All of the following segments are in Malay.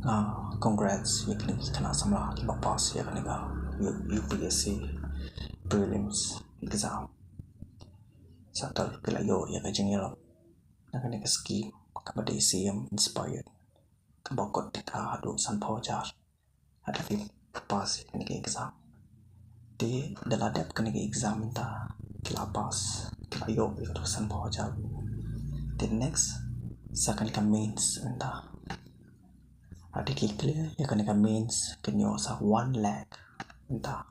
Congrats, yakni khynnah samla kiba pass yakni ka UPSC-PRELIMS exam. Satal kilayo yaka jengelo yakni ka scheme kabadi CM inspired kabakot tika hadu sanpho jar ada ki pass yakni ka exam. Di daladap kani ka exam inta kila pass kilayo yaka sanpho jar. The next second ka means inta ada clear ya kan means kenyo sa 1 lakh entah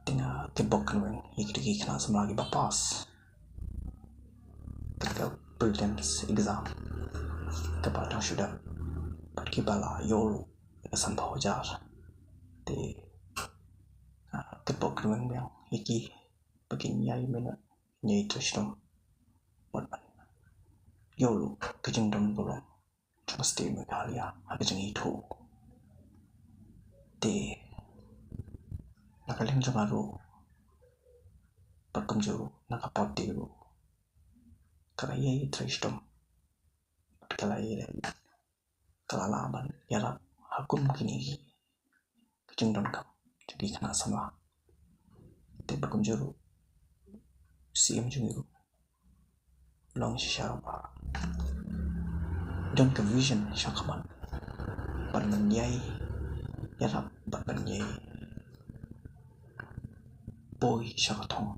tinggal tebok kan ikri kena semua lagi bapas ketika prelims exam kepada sudah pergi bala yol kesan pajar di tebok kan yang iki begini nyai minat nyai terus dong buat yol kejengdong belum pasti Meghalaya ada jengi itu di nakaling jamaru perkumjuru nakapoti ru karaya tristom kalaya kalalaban yarap hakum kini kejengdon kam jadi kena sama di perkumjuru CM jungiru long syaraba dan ke vision syakaman panmenyai yarap panmenyai boy syakatong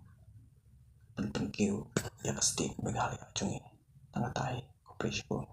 penpengkiu ya pasti Meghalaya jungi tangatai cooperation